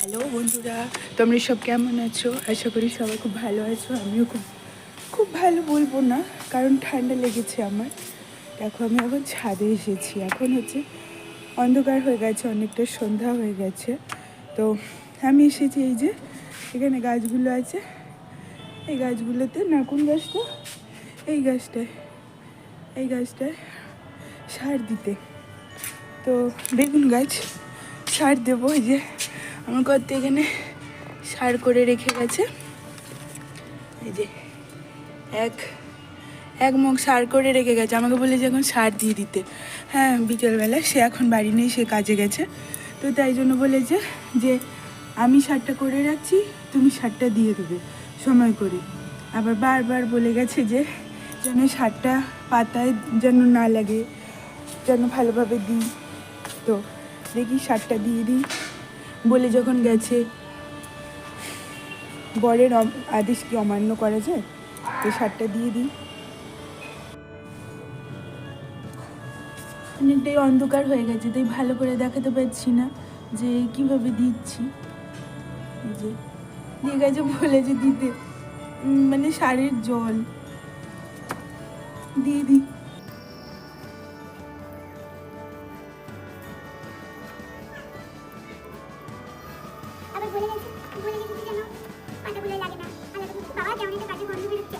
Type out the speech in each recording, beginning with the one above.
Hello বন্ধুরা, তোমরা সব কেমন আছো? আশা করি সবাই খুব ভালো আছো। আমিও খুব খুব ভালো বলবো না, কারণ ঠান্ডা লেগেছে আমার। দেখো আমি এখন ছাদে এসেছি। এখন হচ্ছে অন্ধকার হয়ে গেছে, অনেকটা সন্ধ্যা হয়ে গেছে। তো আমি এসেছি, এই যে এখানে গাছগুলো আছে, এই গাছগুলোতে নারকুল গাছটা, এই গাছটায় এই গাছটায় সার দিতে। তো বেগুন গাছ সার দেবো। এই যে আমার কত এখানে সার করে রেখে গেছে, এই যে এক এক মগ সার করে রেখে গেছে। আমাকে বলে যে এখন সার দিয়ে দিতে। হ্যাঁ, বিকেলবেলা সে এখন বাড়ি নেই, সে কাজে গেছে। তো তাই জন্য বলেছে যে আমি সারটা করে রাখছি, তুমি সারটা দিয়ে দেবে সময় করে। আবার বারবার বলে গেছে যে যেন সারটা পাতায় যেন না লাগে, যেন ভালোভাবে দিই। তো দেখি সারটা দিয়ে দিই বলে যখন গেছে। বরের আদেশ কি অমান্য করা যায়? তো সারটা দিয়ে দিই। অনেকটাই অন্ধকার হয়ে গেছে, তাই ভালো করে দেখাতে পারছি না যে কিভাবে দিচ্ছি। এই যে দিয়ে গেছে, বলেছে দিতে, মানে সারের জল দিয়ে দিই। আবার বলে গেছে যেন পাতাগুলো লাগে না, আলাদা বাবা যেমন একটা কাজে গন্ধ বেরোচ্ছে।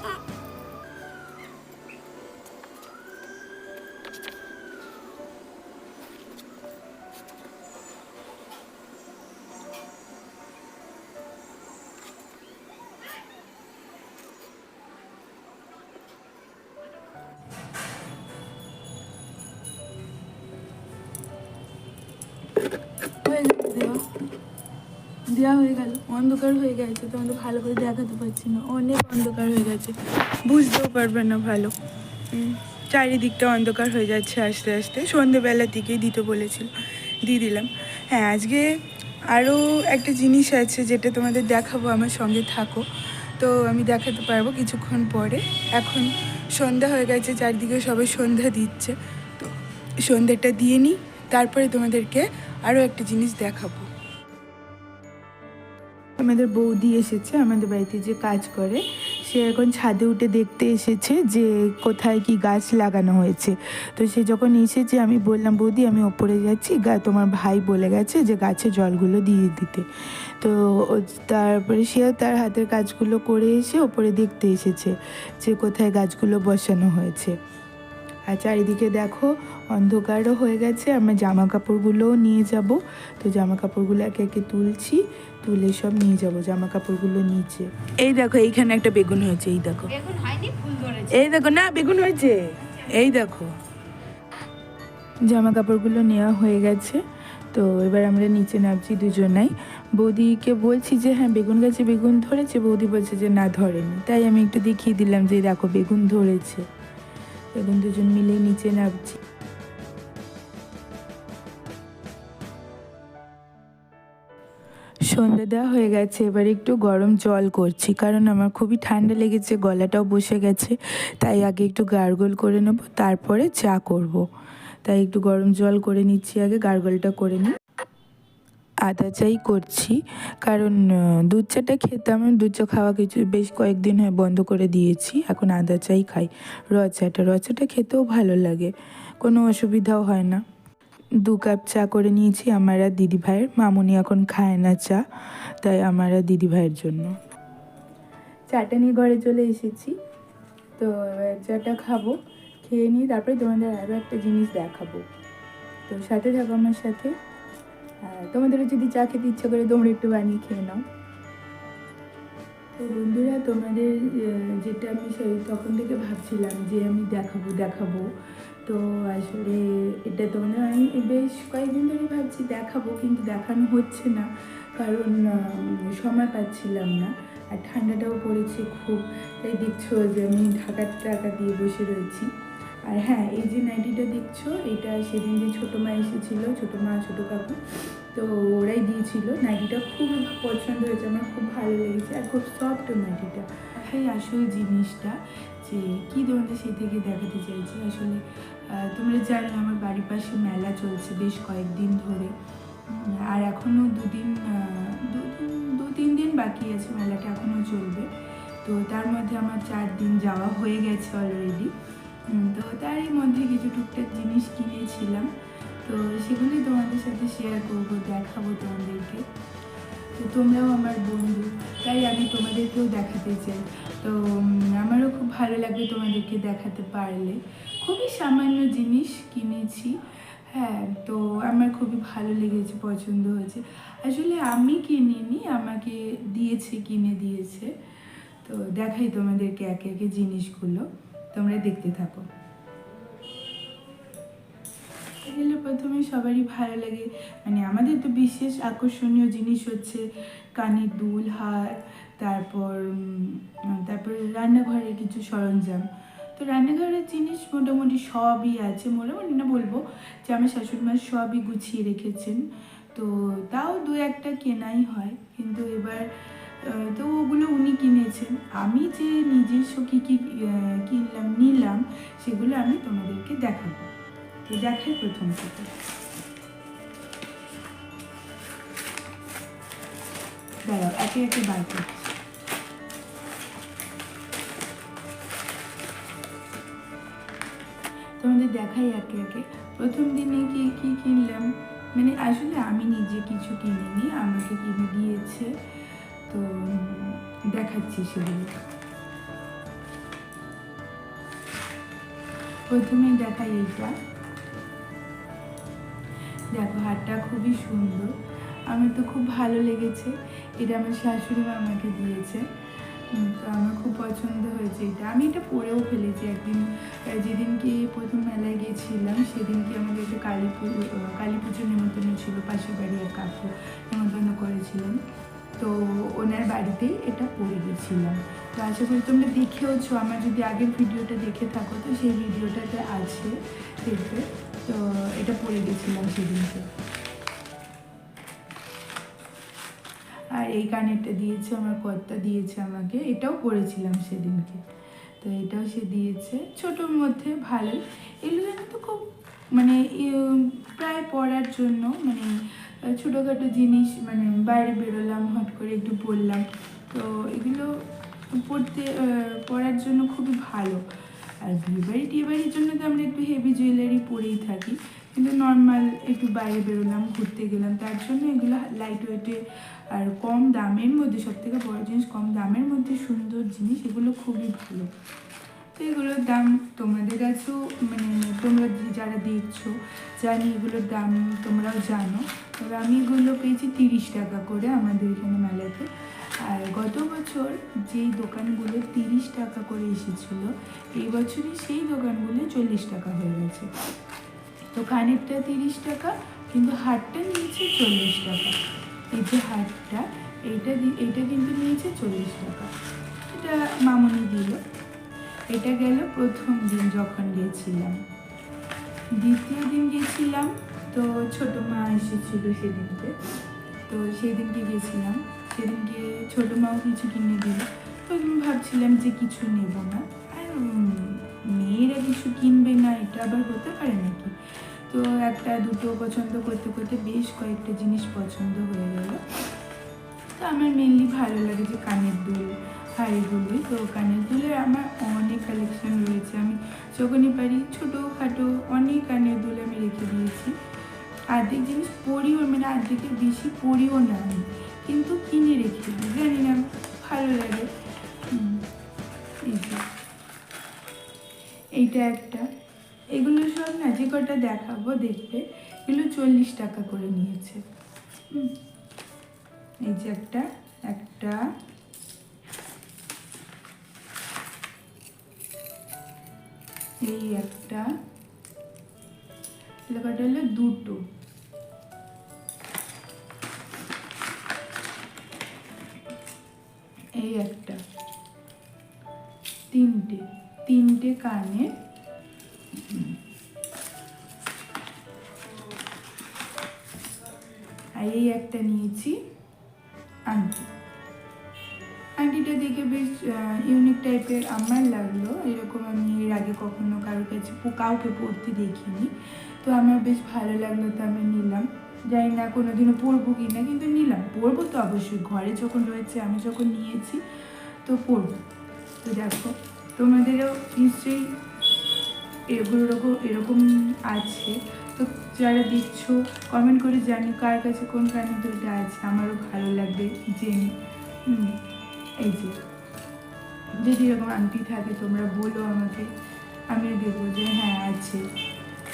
হয়ে গেছে দেওয়া, দেওয়া হয়ে গেল। অন্ধকার হয়ে গেছে, তোমাদের ভালো করে দেখাতে পারছি না, অনেক অন্ধকার হয়ে গেছে, বুঝতেও পারবে না ভালো। চারিদিকটা অন্ধকার হয়ে যাচ্ছে আস্তে আস্তে। সন্ধেবেলার দিকেই দিতে বলেছিল, দিয়ে দিলাম। হ্যাঁ, আজকে আরও একটা জিনিস আছে যেটা তোমাদের দেখাবো, আমার সঙ্গে থাকো। তো আমি দেখাতে পারবো কিছুক্ষণ পরে। এখন সন্ধ্যা হয়ে গেছে, চারদিকে সবাই সন্ধ্যা দিচ্ছে। তো সন্ধ্যাটা দিয়ে নিই, তারপরে তোমাদেরকে আরও একটা জিনিস দেখাবো। আমাদের বৌদি এসেছে, আমাদের বাড়িতে যে কাজ করে, সে এখন ছাদে উঠে দেখতে এসেছে যে কোথায় কি গাছ লাগানো হয়েছে। তো সে যখন এসেছে, আমি বললাম বৌদি আমি ওপরে যাচ্ছি, তোমার ভাই বলে গেছে যে গাছে জলগুলো দিয়ে দিতে। তো তারপরে সেও তার হাতের কাজগুলো করে এসে ওপরে দেখতে এসেছে যে কোথায় গাছগুলো বসানো হয়েছে। আর চারিদিকে দেখো অন্ধকারও হয়ে গেছে। আমরা জামা কাপড়গুলোও নিয়ে যাব। তো জামা কাপড়গুলো একে একে তুলছি, তুলে সব নিয়ে যাব জামা কাপড়গুলো নিচে। এই দেখো এইখানে একটা বেগুন হয়েছে, এই দেখো। এই দেখো, না বেগুন হয়েছে, এই দেখো। জামা কাপড়গুলো নেওয়া হয়ে গেছে। তো এবার আমরা নিচে নামছি দুজনাই। বৌদিকে বলছি যে হ্যাঁ বেগুন গাছে বেগুন ধরেছে, বৌদি বলছে যে না ধরেনি। তাই আমি একটু দেখিয়ে দিলাম যে দেখো বেগুন ধরেছে। এখন দুজন মিলে নিচে নামছি। সন্ধ্যা দেওয়া হয়ে গেছে, এবার একটু গরম জল করছি, কারণ আমার খুবই ঠান্ডা লেগেছে, গলাটাও বসে গেছে। তাই আগে একটু গার্গল করে নেব, তারপরে চা করব। তাই একটু গরম জল করে নিচ্ছি, আগে গার্গলটা করে নিই। আদা চাই করছি, কারণ দুধ চাটা খেতাম, দুধ চা খাওয়া কিছু বেশ কয়েকদিন হয় বন্ধ করে দিয়েছি। এখন আদা চাই খাই। র চাটা খেতেও ভালো লাগে, কোনো অসুবিধাও হয় না। 2 কাপ চা করে নিয়েছি আমার আর দিদিভাইয়ের। মামুনি এখন খায় না চা, তাই আমার আর দিদিভাইয়ের জন্য। চাটা নিয়ে ঘরে চলে এসেছি। তো এবার চাটা খাবো, খেয়ে নিই, তারপরে তোমাদের আরও একটা জিনিস দেখাবো। তো সাথে থাকো আমার সাথে। আর তোমাদেরও যদি চা খেতে ইচ্ছা করে তোমরা একটু বানিয়ে খেয়ে নাও। তো বন্ধুরা, তোমাদের যেটা আমি সেই তখন থেকে ভাবছিলাম যে আমি দেখাবো। তো আসলে এটা তোমাদের আমি বেশ কয়েকদিন ধরে ভাবছি দেখাবো, কিন্তু দেখানো হচ্ছে না, কারণ সময় পাচ্ছিলাম না। আর ঠান্ডাটাও পড়েছে খুব, তাই দেখছো যে আমি ঢাকার টাকা দিয়ে বসে রয়েছি। আর হ্যাঁ, এই যে নাইটিটা দেখছো, এটা সেদিন যে ছোটো মা এসেছিলো, ছোটো মা ছোটো কাকু, তো ওরাই দিয়েছিল। নাইটিটা খুব পছন্দ হয়েছে, আমার খুব ভালো লেগেছে, আর খুব সফট নাইটিটা। সেই আসল জিনিসটা যে কী তোমাদের সেই থেকে দেখাতে চাইছি। আসলে তোমরা জানো আমার বাড়ির পাশে মেলা চলছে বেশ কয়েকদিন ধরে, আর এখনও বাকি আছে, মেলাটা এখনও চলবে। তো তার মধ্যে আমার 4 দিন যাওয়া হয়ে গেছে অলরেডি। তো তারই মধ্যে কিছু টুকটাক জিনিস কিনেছিলাম, তো সেগুলি তোমাদের সাথে শেয়ার করবো, দেখাবো তোমাদেরকে। তো তোমরাও আমার বন্ধু, তাই আমি তোমাদেরকেও দেখাতে চাই। তো আমারও খুব ভালো লাগবে তোমাদেরকে দেখাতে পারলে। খুবই সামান্য জিনিস কিনেছি, হ্যাঁ, তো আমার খুবই ভালো লেগেছে, পছন্দ হয়েছে। আসলে আমি কিনিনি, আমাকে দিয়েছে, কিনে দিয়েছে। তো দেখাই তোমাদেরকে একে একে জিনিসগুলো, তোমরা দেখতে থাকো। এগুলো প্রথমে সবারই ভালো লাগে, মানে আমাদের তো বিশেষ আকর্ষণীয় জিনিস হচ্ছে কানের দুল, হার, তারপর তারপর রান্নাঘরের কিছু সরঞ্জাম। তো রান্নাঘরের জিনিস মোটামুটি সবই আছে, মোটামুটি না বলবো যে আমার শাশুড়িমা সবই গুছিয়ে রেখেছেন। তো তাও দু একটা কেনাই হয়, কিন্তু এবার তো ওগুলো উনি কিনেছেন। আমি যে নিজস্ব কী কী নিলাম সেগুলো আমি তোমাদেরকে দেখাবো। তো দেখাই প্রথম থেকে, দাঁড়াও একে একে বার করছি। তোমাদের দেখাই একে একে। প্রথম দিনে কি কি কিনলাম, মানে আসলে আমি নিজে কিছু কিনিনি, আমাকে কিনে দিয়েছে। তো দেখাচ্ছি সেগুলো। প্রথমে দেখাই এইটা, দেখো হারটা খুবই সুন্দর, আমার তো খুব ভালো লেগেছে। এটা আমার শাশুড়ি মা আমাকে দিয়েছে, তো আমার খুব পছন্দ হয়েছে এটা। আমি এটা পরেও ফেলেছি একদিন, যেদিনকে প্রথম মেলায় গিয়েছিলাম সেদিনকে আমাকে একটা কালী পুজোর নেমন্তন্ন ছিল, পাশের বাড়ি এক কাকু নেমন্তন্ন করেছিলেন। তো ওনার বাড়িতেই এটা পরে গেছিলাম। তো আশা করি তোমরা দেখেওছো, আমার যদি আগের ভিডিওটা দেখে থাকো তো সেই ভিডিওটাতে আছে, দেখবে। তো এটা পরে গেছিলাম সেদিনকে। আর এই কানেরটা দিয়েছে আমার কর্তা, দিয়েছে আমাকে, এটাও পরেছিলাম সেদিনকে। তো এটাও সে দিয়েছে, ছোটোর মধ্যে ভালোই। এগুলো জানো তো খুব মানে প্রায় পরার জন্য, মানে ছোটোখাটো জিনিস, মানে বাইরে বেরোলাম হট করে একটু পরলাম, তো এগুলো পরার জন্য খুবই ভালো। আর বিয়েবাড়ির জন্য তো আমরা একটু হেভি জুয়েলারি পরেই থাকি, কিন্তু নর্মাল একটু বাইরে বেরোলাম, ঘুরতে গেলাম, তার জন্য এগুলো লাইট ওয়েটে আর কম দামের মধ্যে, সবথেকে বড় জিনিস কম দামের মধ্যে সুন্দর জিনিস, এগুলো খুবই ভালো। তো এগুলোর দাম তোমাদের কাছেও, মানে তোমরা যারা দেখছো, জানি এগুলোর দাম তোমরাও জানো। তবে আমি এগুলো পেয়েছি 30 টাকা করে আমাদের এখানে মেলাতে। আর গত বছর যেই দোকানগুলো 30 টাকা করে এসেছিলো, এই বছরই সেই দোকানগুলো 40 টাকা হয়ে গেছে। তো কানেরটা 30 টাকা, কিন্তু হারটা নিয়েছে 40 টাকা। এই যে হারটা, এইটা কিন্তু নিয়েছে 40 টাকা, এটা মামনি দিল। এটা গেল প্রথম দিন যখন গিয়েছিলাম। দ্বিতীয় দিন গেছিলাম, তো ছোটো মা এসেছিলো সেদিনকে, তো সেদিনকে গেছিলাম, সেদিনকে ছোটো মাও কিছু কিনে দিল। তো আমি ভাবছিলাম যে কিছু নেব না, আর মেয়েরা কিছু কিনবে না, এটা আবার হতে পারে নাকি। তো একটা দুটো পছন্দ করতে করতে বেশ কয়েকটা জিনিস পছন্দ হয়ে গেল। তো আমার মেনলি ভালো লাগে যে কানের দুল, হাড়িগুলোই। তো কানের দুলের আমার অনেক কালেকশন রয়েছে, আমি যখনই পারি ছোটোখাটো অনেক কানের দুল আমি রেখে দিয়েছি। অর্ধেক জিনিস পরিও, মানে অর্ধেকের বেশি পরিও না আমি, কিন্তু কিনে রেখে দিই, জানি না ভালো লাগে। এই যে এইটা একটা, এগুলো সব না যে কটা দেখাবো দেখবে, এগুলো 40 টাকা করে নিয়েছে। এই যে একটা এই একটা, এলাকাটা হলো দুটো, এই একটা, তিনটে কানে, আর এই একটা নিয়েছি আংটিটা দেখে বেশ ইউনিক টাইপের আমার লাগলো, এরকম আমি এর আগে কখনো কারোর কাছে কাউকে পরতে দেখিনি, তো আমার বেশ ভালো লাগলো, তো আমি নিলাম। জানি না কোনোদিনও পরবো কি না, কিন্তু নিলাম, পরবো তো অবশ্যই, ঘরে যখন রয়েছে, আমি যখন নিয়েছি তো পরবো। তো দেখো, তোমাদেরও নিশ্চয়ই এরকম আছে, তো যারা দেখছো কমেন্ট করে জানি কার কাছে কোন কানের দুলটা আছে, আমারও ভালো লাগবে জেনে। এই যে যদি এরকম আংটি থাকে তোমরা বলো আমাকে, আমিও দেবো যে হ্যাঁ আছে।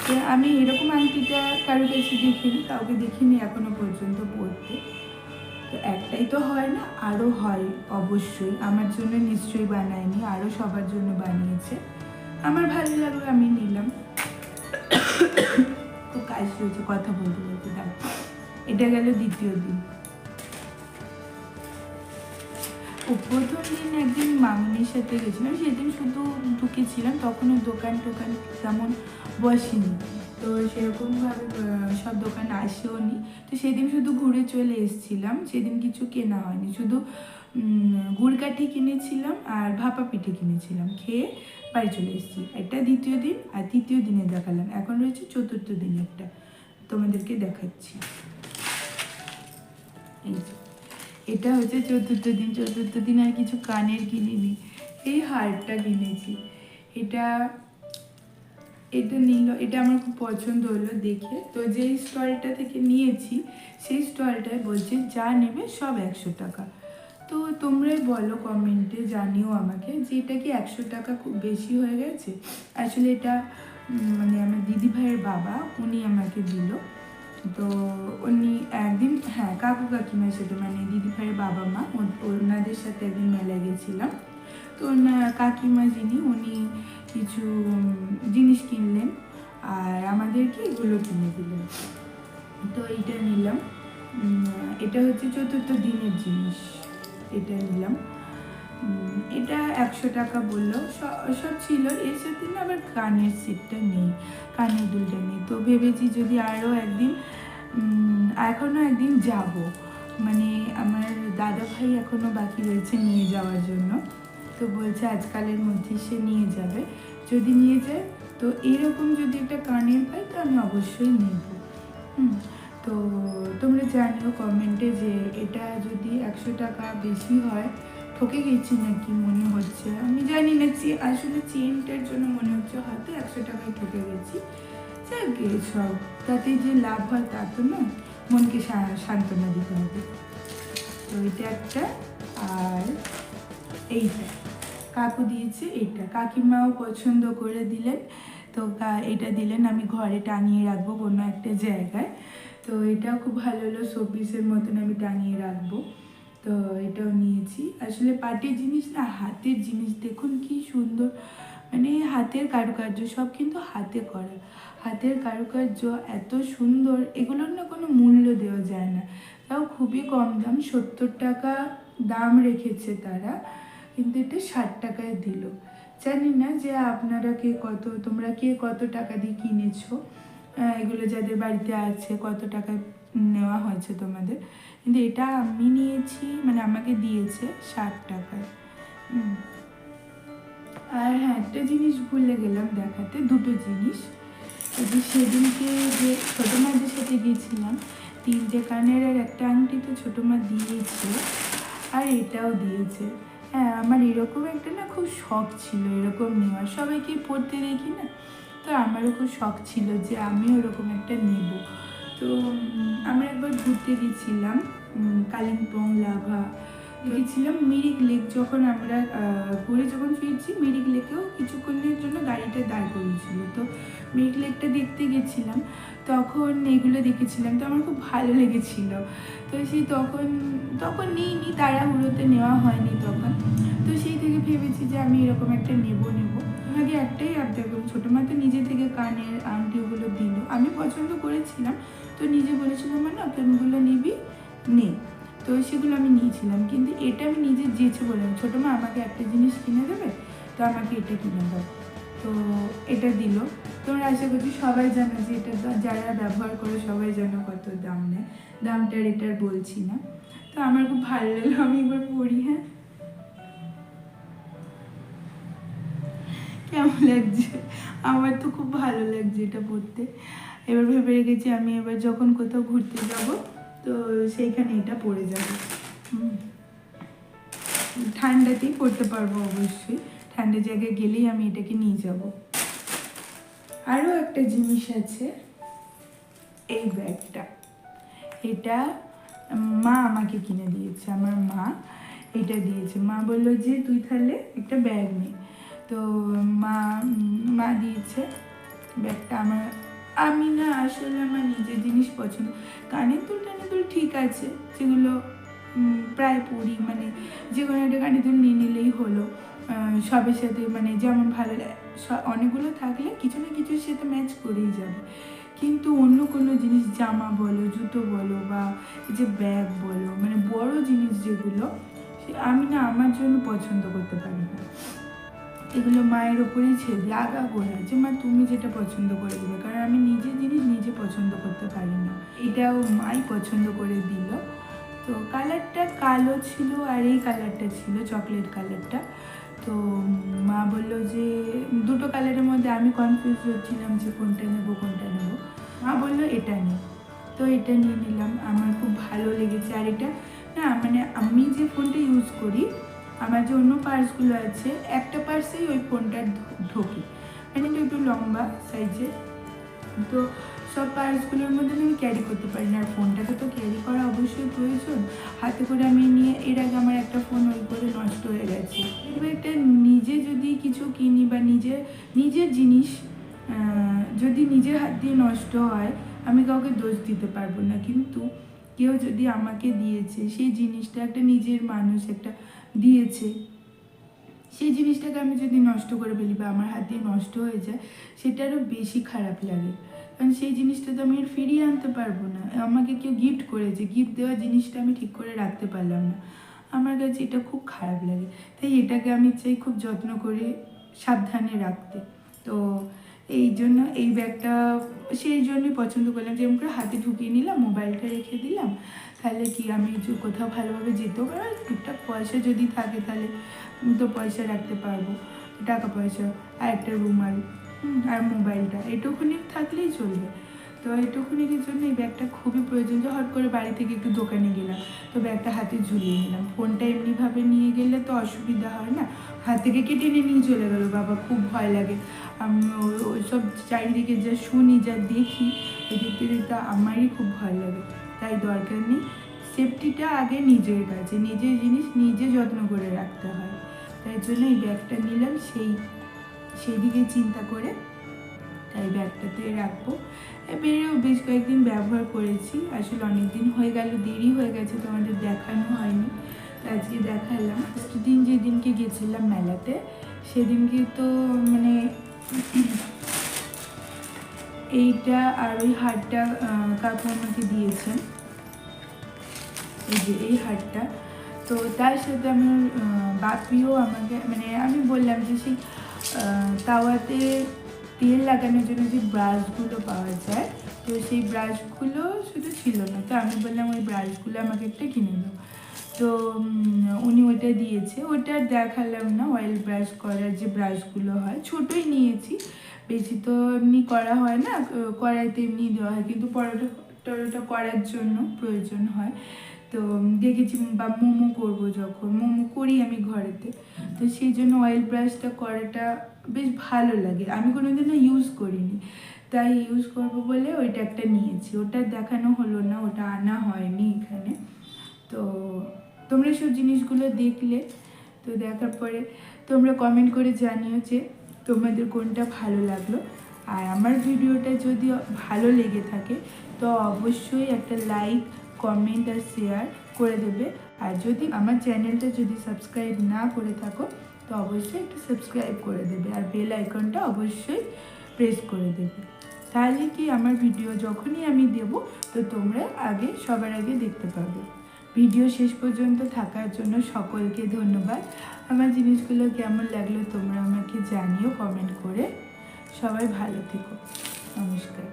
তো আমি এরকম আংটিটা কারোর কাছে দেখিনি, কাউকে দেখিনি এখনো পর্যন্ত পরতে। তো একটাই তো হয় না, আরও হয় অবশ্যই, আমার জন্য নিশ্চয়ই বানায়নি, আরও সবার জন্য বানিয়েছে, আমার ভালো লাগলো আমি নিলাম। তো কাজ রয়েছে কথা বলতে বলতে, দেখো এটা গেল দ্বিতীয় দিন। ও প্রথম দিন একদিন মামুনির সাথে গেছিলাম, সেদিন শুধু ঢুকেছিলাম, তখনও দোকান টোকান তেমন বসেনি, তো সেরকমভাবে সব দোকান আসেও নি। তো সেদিন শুধু ঘুরে চলে এসেছিলাম, সেদিন কিছু কেনা হয়নি, শুধু গুড়কাঠি কিনেছিলাম আর ভাপা পিঠে কিনেছিলাম, খেয়ে বাড়ি চলে এসেছি। এটা দ্বিতীয় দিন, আর তৃতীয় দিনে দেখালাম, এখন রয়েছে চতুর্থ দিন, একটা তোমাদেরকে দেখাচ্ছি। এই যে এটা হচ্ছে চতুর্থ দিন। চতুর্থ দিন আর কিছু কানের কিনিনি, এই হারটা কিনেছি। এটা এটা নিল, এটা আমার খুব পছন্দ হলো দেখে, তো যেই স্টলটা থেকে নিয়েছি সেই স্টলটায় বলছে যা নেবে সব 100 টাকা। তো তোমরাই বলো কমেন্টে, জানিও আমাকে যে এটা কি 100 টাকা খুব বেশি হয়ে গেছে। আসলে এটা মানে আমার দিদি ভাইয়ের বাবা উনি আমাকে দিল। তো উনি একদিন, হ্যাঁ কাকু কাকিমার সাথে, মানে দিদি ভাইয়ের বাবা মা ওনাদের সাথে একদিন মেলায় গেছিলাম। তো ওনার কাকিমা যিনি, উনি কিছু জিনিস কিনলেন আর আমাদেরকে এগুলো কিনে দিলেন। তো এইটা নিলাম, এটা হচ্ছে চতুর্থ দিনের জিনিস, এটা নিলাম। এটা 100 টাকা বললো, সব ছিল এর সাথে না, আবার কানের সেটটা নেই, কানের দুলটা নেই। তো ভেবেছি যদি আরও একদিন, এখনও একদিন যাব, মানে আমার দাদা ভাই এখনও বাকি রয়েছে নিয়ে যাওয়ার জন্য, তো বলছে আজকালের মধ্যে সে নিয়ে যাবে, যদি নিয়ে যায় তো এরকম যদি একটা কানের পাই তো আমি অবশ্যই নেব। তো তোমরা জানিও কমেন্টে যে এটা যদি 100 টাকা বেশি হয়, ঠকে গেছি নাকি মনে হচ্ছে, আমি জানি না, আসলে চেনটার জন্য মনে হচ্ছে হয়তো 100 টাকায় ঠকে গেছি। যাকে সব তাতে যে লাভ হয় তা তো নয়, মনকে সান্ত্বনা দিতে হবে। তো এটা একটা, আর এইটা কাকু দিয়েছে, এটা কাকিমাও পছন্দ করে দিলেন, তো এটা দিলেন, আমি ঘরে টাঙিয়ে রাখবো কোনো একটা জায়গায়। তো এটাও খুব ভালো হলো, শোপিসের মতন আমি টাঙিয়ে রাখবো। তো এটাও নিয়েছি। আসলে পাটের জিনিস না, হাতের জিনিস, দেখুন কি সুন্দর, মানে হাতের কারুকার্য, সব কিন্তু হাতে করা, হাতের কারুকার্য এত সুন্দর, এগুলোর না কোনো মূল্য দেওয়া যায় না। তাও খুবই কম দাম, 70 টাকা দাম রেখেছে তারা, কিন্তু এটা 60 টাকায় দিল। জানি না যে আপনারা তোমরা কে কত টাকা দিয়ে কিনেছো, এগুলো যাদের বাড়িতে আছে কত টাকায় নেওয়া হয়েছে তোমাদের, কিন্তু এটা আমি নিয়েছি, মানে আমাকে দিয়েছে 60 টাকায়। আর হ্যাঁ, একটা জিনিস ভুলে গেলাম দেখাতে, দুটো জিনিস। এই যে সেদিনকে যে ছোটো মাদের সাথে গিয়েছিলাম, 3টে কানের আর একটা আংটি তো ছোটো মা দিয়েছে, আর এটাও দিয়েছে। হ্যাঁ, আমার এরকম একটা না খুব শখ ছিল এরকম নেওয়ার, সবাইকে পরতে দেখি না, তো আমারও খুব শখ ছিল যে আমিও ওরকম একটা নেব। তো আমরা একবার ঘুরতে গেছিলাম কালিম্পং, লাভা গেছিলাম, মিরিক লেক, যখন আমরা ঘুরে যখন ফিরছি মিরিক লেকেও কিছুক্ষণের জন্য গাড়িটা দাঁড় করিয়েছিল, তো মিরিক লেকটা দেখতে গেছিলাম, তখন এগুলো দেখেছিলাম, তো আমার খুব ভালো লেগেছিল। তো সেই তখন নিইনি, তাড়াহুড়োতে নেওয়া হয়নি তখন, তো সেই থেকে ভেবেছি যে আমি এরকম একটা নেব। আগে একটাই আবদার করি, ছোটো মা তো নিজে থেকে কানের আংটি ওগুলো দিল, আমি পছন্দ করেছিলাম, তো নিজে বলেছিলাম না কোনগুলো নিবি নে, তো সেগুলো আমি নিয়েছিলাম, কিন্তু এটা আমি নিজে যেচে বললাম ছোটো মা আমাকে একটা জিনিস কিনে দেবে, তো আমাকে এটা কিনে দাও, তো এটা দিল। তোমরা আশা করছি সবাই জানো যে এটা যারা ব্যবহার করে সবাই জানো কত দাম নেয়, দামটার এটার বলছি না। তো আমার খুব ভালো লাগলো, আমি এবার পড়ি। হ্যাঁ, কেমন লাগছে? আমার তো খুব ভালো লাগছে এটা পড়তে। এবার ভেবে রেখেছি আমি এবার যখন কোথাও ঘুরতে যাব তো সেইখানে এটা পরে যাব। ঠান্ডাতেই পরতে পারবো অবশ্যই, ঠান্ডা জায়গায় গেলেই আমি এটাকে নিয়ে যাব। আরও একটা জিনিস আছে, এই ব্যাগটা, এটা মা আমাকে কিনে দিয়েছে, আমার মা এটা দিয়েছে। মা বললো যে তুই তাহলে একটা ব্যাগ নে, তো মা দিয়েছে ব্যাগটা। আমি না আসলে আমার নিজের জিনিস পছন্দ, কানের দুল ঠিক আছে, যেগুলো প্রায় পরি, মানে যে কোনো একটা কানের দুল নিয়ে নিলেই হলো, সবের সাথে মানে যেমন ভালো লাগে, অনেকগুলো থাকলে কিছু না কিছুর সাথে ম্যাচ করেই যাবে। কিন্তু অন্য কোনো জিনিস, জামা বলো, জুতো বলো, বা এই যে ব্যাগ বলো, মানে বড় জিনিস যেগুলো, আমি না আমার জন্য পছন্দ করতে পারি না। এগুলো মায়ের ওপরেই ছেড়ে লাগা গোলা, যে মা তুমি যেটা পছন্দ করে দেবে, কারণ আমি নিজের জিনিস নিজে পছন্দ করতে পারি না। এটাও মাই পছন্দ করে দিল। তো কালারটা কালো ছিল আর এই কালারটা ছিল চকলেট কালারটা। তো মা বললো যে দুটো কালারের মধ্যে আমি কনফিউজ হচ্ছিলাম যে কোনটা নেবো। মা বললো এটা নে, তো এটা নিয়ে নিলাম। আমার খুব ভালো লেগেছে। আর এটা না, মানে আমি যে ফোনটা ইউজ করি, আমার যে অন্য পার্সগুলো আছে, একটা পার্সেই ওই ফোনটা ঢোকে, মানে এটা একটু লম্বা সাইজের, তো সব পার্সগুলোর মধ্যে আমি ক্যারি করতে পারি না। আর ফোনটাকে তো ক্যারি করা অবশ্যই প্রয়োজন, হাতে করে আমি নিয়ে, এর আগে আমার একটা ফোন ওই করে নষ্ট হয়ে গেছে। এবার একটা নিজে যদি কিছু কিনি বা নিজের জিনিস যদি নিজের হাত দিয়ে নষ্ট হয়, আমি কাউকে দোষ দিতে পারবো না। কিন্তু কেউ যদি আমাকে দিয়েছে, সেই জিনিসটা একটা নিজের মানুষ একটা দিয়েছে, সেই জিনিসটাকে আমি যদি নষ্ট করে ফেলি বা আমার হাত দিয়ে নষ্ট হয়ে যায়, সেটা আরও বেশি খারাপ লাগে। কারণ সেই জিনিসটা তো আমি আর ফিরিয়ে আনতে পারবো না। আমাকে কেউ গিফট করেছে, গিফট দেওয়া জিনিসটা আমি ঠিক করে রাখতে পারলাম না, আমার কাছে এটা খুব খারাপ লাগে। তাই এটাকে আমি চাই খুব যত্ন করে সাবধানে রাখতে। তো এই জন্য এই ব্যাগটা সেই জন্যই পছন্দ করলাম, যেমন করে হাতে ঢুকিয়ে নিলাম, মোবাইলটা রেখে দিলাম, তাহলে কি আমি কোথাও ভালোভাবে যেতেও পারবো। টুকটাক পয়সা যদি থাকে তাহলে তো পয়সা রাখতে পারবো, টাকা পয়সা, আর একটা রুমাল, আর মোবাইলটা, এটুকুনি থাকলেই চলবে। তো এটুকুনির জন্য এই ব্যাগটা খুবই প্রয়োজন। যে হট করে বাড়ি থেকে একটু দোকানে গেলাম, তো ব্যাগটা হাতে ঝুলিয়ে নিলাম। ফোনটা এমনিভাবে নিয়ে গেলে তো অসুবিধা হয় না, হাত থেকে কেটে নিয়ে চলে গেলো, বাবা খুব ভয় লাগে। আমি ওই সব চারিদিকে যা শুনি, যা দেখি, ওই দেখতে দেখতে আমারই খুব ভয় লাগে। তাই দরকার নেই, সেফটিটা আগে নিজের কাছে, নিজের জিনিস নিজে যত্ন করে রাখতে হয়। তাই জন্য এই ব্যাগটা নিলাম সেই দিকে চিন্তা করে, তাই ব্যাগটাতে রাখবো। এবারেও বেশ কয়েকদিন ব্যবহার করেছি, আসলে অনেক দিন হয়ে গেল, দেরি হয়ে গেছে, তোমাদের দেখানো হয়নি, আজকে দেখালাম। দিন যেদিনকে গেছিলাম মেলাতে, সেদিনকে তো মানে এইটা আর ওই হারটা কাকু আমাকে দিয়েছেন, এই যে এই হারটা। তো তার সাথে আমার বাপিও আমাকে, মানে আমি বললাম যে সেই তাওয়াতে তেল লাগানোর জন্য যে ব্রাশগুলো পাওয়া যায়, তো সেই ব্রাশগুলো শুধু ছিল না, তো আমি বললাম ওই ব্রাশগুলো আমাকে একটা কিনে দাও। তো উনি ওইটা দিয়েছে, ওটা দেখালাম না। অয়েল ব্রাশ করার যে ব্রাশগুলো হয়, ছোটোই নিয়েছি, বেশি তো এমনি করা হয় না, কড়াইতে এমনি দেওয়া হয়, কিন্তু পরোটা করার জন্য প্রয়োজন হয়। তো দেখেছি, বা মোমো করবো, যখন মোমো করি আমি ঘরেতে, তো সেই জন্য অয়েল ব্রাশটা করাটা বেশ ভালো লাগে। আমি কোনোদিনও ইউজ করিনি, তাই ইউজ করবো বলে ওইটা একটা নিয়েছি। ওটা দেখানো হলো না, ওটা আনা হয়নি এখানে। তো তোমরা সব জিনিসগুলো দেখলে, তো দেখার পরে তোমরা কমেন্ট করে জানিও যে তোমাদের কোনটা ভালো লাগলো। আর আমার ভিডিওটা যদি ভালো লেগে থাকে তো অবশ্যই একটা লাইক, কমেন্ট আর শেয়ার করে দেবে। আর যদি আমার চ্যানেলটা যদি সাবস্ক্রাইব না করে থাকো তো অবশ্যই একটু সাবস্ক্রাইব করে দেবে, আর বেল আইকনটা অবশ্যই প্রেস করে দেবে। তাহলে কি আমার ভিডিও যখনই আমি দেব তো তোমরা সবার আগে দেখতে পাবে। ভিডিও শেষ পর্যন্ত থাকার জন্য সকলকে ধন্যবাদ। আমার জিনিসগুলো কেমন লাগলো তোমরা আমাকে জানিও কমেন্ট করে। সবাই ভালো থেকো, নমস্কার।